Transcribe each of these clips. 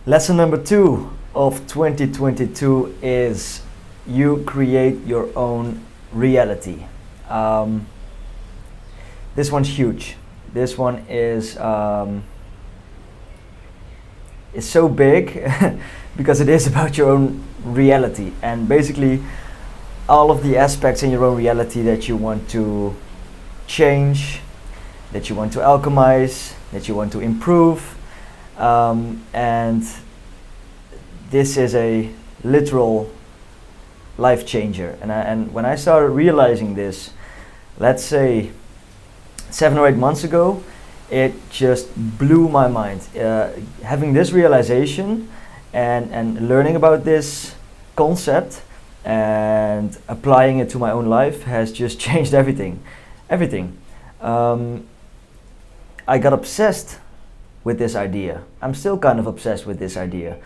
Lesson number 2 of 2022 is you create your own reality. This one's huge. This one is so big because it is about your own reality, and basically all of the aspects in your own reality that you want to change, that you want to alchemize, that you want to improve. And this is a literal life changer. And when I started realizing this, let's say 7 or 8 months ago, it just blew my mind. Having this realization and learning about this concept and applying it to my own life has just changed everything. I got obsessed with this idea. I'm still kind of obsessed with this idea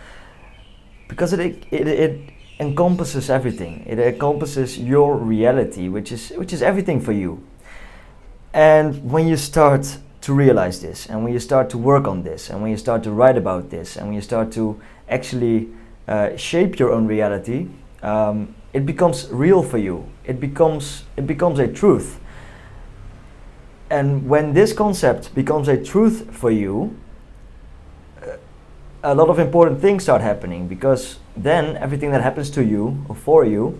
because it encompasses everything. It encompasses your reality, which is everything for you. And when you start to realize this, and when you start to work on this, and when you start to write about this, and when you start to actually shape your own reality, it becomes real for you. It becomes a truth. And when this concept becomes a truth for you, a lot of important things start happening, because then everything that happens to you or for you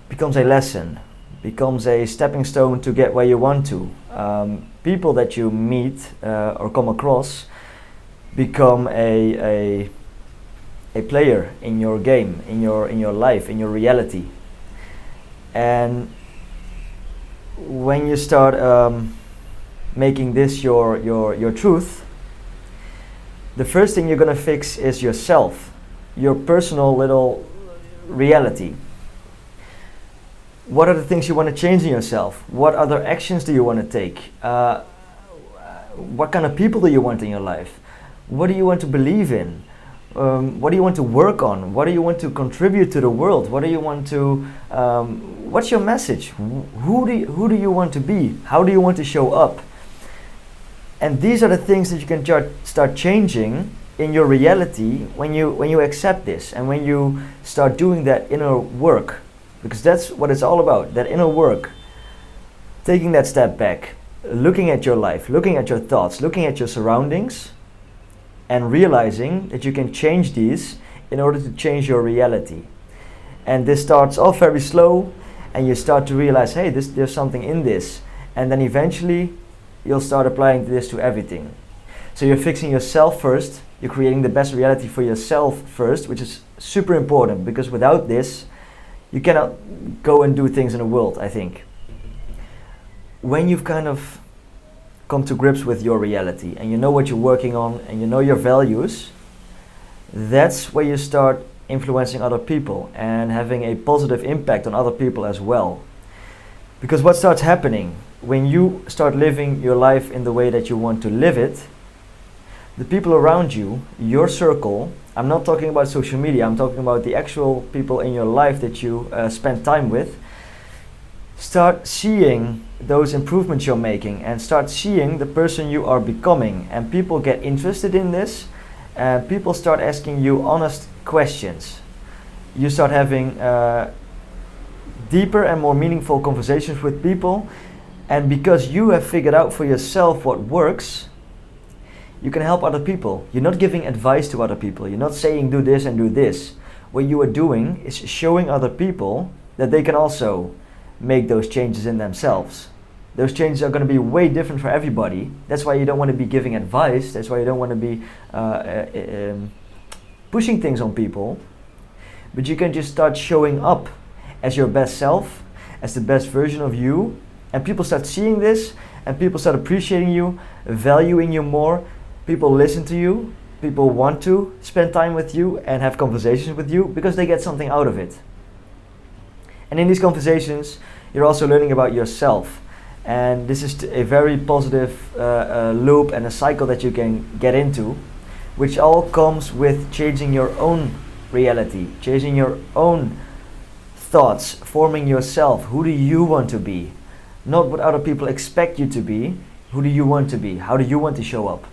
becomes a lesson, becomes a stepping stone to get where you want to. People that you meet or come across become a player in your game, in your life, in your reality. And when you start making this your truth, the first thing you're going to fix is yourself, your personal little reality. What are the things you want to change in yourself? What other actions do you want to take? What kind of people do you want in your life? What do you want to believe in? What do you want to work on? What do you want to contribute to the world? What do you want to? What's your message? Who do you want to be? How do you want to show up? And these are the things that you can start changing in your reality when you accept this, and when you start doing that inner work, because that's what it's all about, that inner work. Taking that step back, looking at your life, looking at your thoughts, looking at your surroundings, and realizing that you can change these in order to change your reality. And this starts off very slow, and you start to realize, hey, there's something in this, and then eventually you'll start applying this to everything. So you're fixing yourself first, you're creating the best reality for yourself first, which is super important, because without this, you cannot go and do things in the world, I think. When you've kind of come to grips with your reality, and you know what you're working on, and you know your values, that's where you start influencing other people and having a positive impact on other people as well. Because what starts happening when you start living your life in the way that you want to live it, the people around you, your circle, I'm not talking about social media, I'm talking about the actual people in your life that you spend time with, start seeing those improvements you're making and start seeing the person you are becoming. And people get interested in this, and people start asking you honest questions. You start having deeper and more meaningful conversations with people. And because you have figured out for yourself what works, you can help other people. You're not giving advice to other people. You're not saying do this and do this. What you are doing is showing other people that they can also make those changes in themselves. Those changes are going to be way different for everybody. That's why you don't want to be giving advice. That's why you don't want to be pushing things on people. But you can just start showing up as your best self, as the best version of you. And people start seeing this, and people start appreciating you, valuing you more. People listen to you, people want to spend time with you and have conversations with you because they get something out of it. And in these conversations, you're also learning about yourself. And this is a very positive loop and a cycle that you can get into, which all comes with changing your own reality, changing your own thoughts, forming yourself. Who do you want to be? Not what other people expect you to be. Who do you want to be? How do you want to show up?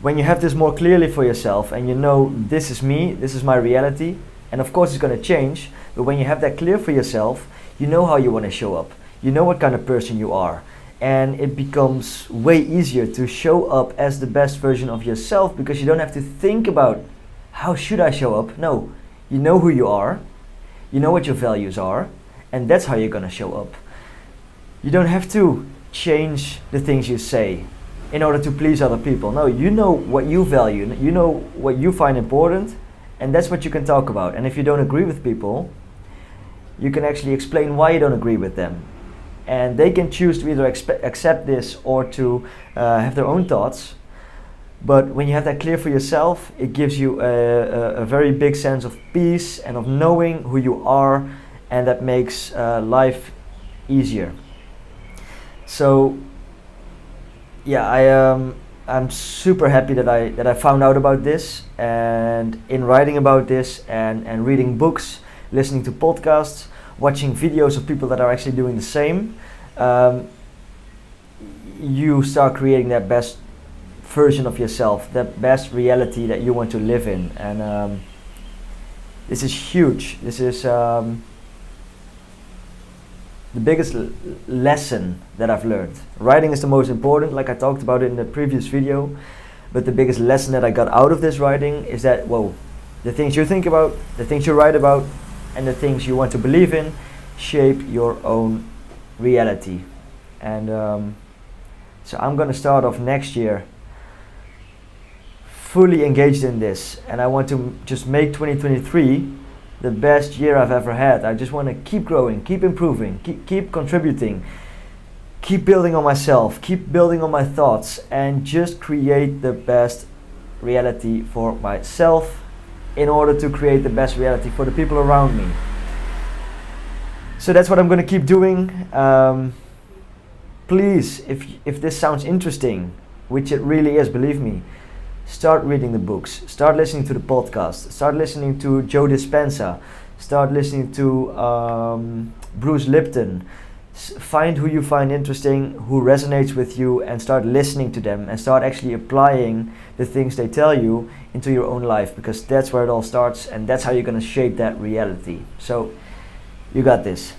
When you have this more clearly for yourself and you know this is me, this is my reality, and of course it's going to change, but when you have that clear for yourself, you know how you want to show up. You know what kind of person you are. And it becomes way easier to show up as the best version of yourself, because you don't have to think about how should I show up. No, you know who you are, you know what your values are, and that's how you're going to show up. You don't have to change the things you say in order to please other people. No, you know what you value, you know what you find important, and that's what you can talk about. And if you don't agree with people, you can actually explain why you don't agree with them. And they can choose to either accept this or to have their own thoughts. But when you have that clear for yourself, it gives you a very big sense of peace and of knowing who you are, and that makes life easier. So yeah, I'm super happy that I found out about this, and in writing about this and reading books, listening to podcasts, watching videos of people that are actually doing the same, you start creating that best version of yourself, that best reality that you want to live in. And this is huge. This is the biggest lesson that I've learned. Writing is the most important, like I talked about it in the previous video, but the biggest lesson that I got out of this writing is that, whoa, the things you think about, the things you write about, and the things you want to believe in shape your own reality. And so I'm going to start off next year fully engaged in this, and I want to just make 2023 the best year I've ever had. I just want to keep growing, keep improving, keep contributing, keep building on myself, keep building on my thoughts, and just create the best reality for myself in order to create the best reality for the people around me. So that's what I'm going to keep doing. Please, if this sounds interesting, which it really is, believe me, start reading the books, start listening to the podcast, start listening to Joe Dispenza, start listening to Bruce Lipton. Find who you find interesting, who resonates with you, and start listening to them, and start actually applying the things they tell you into your own life, because that's where it all starts, and that's how you're going to shape that reality. So you got this.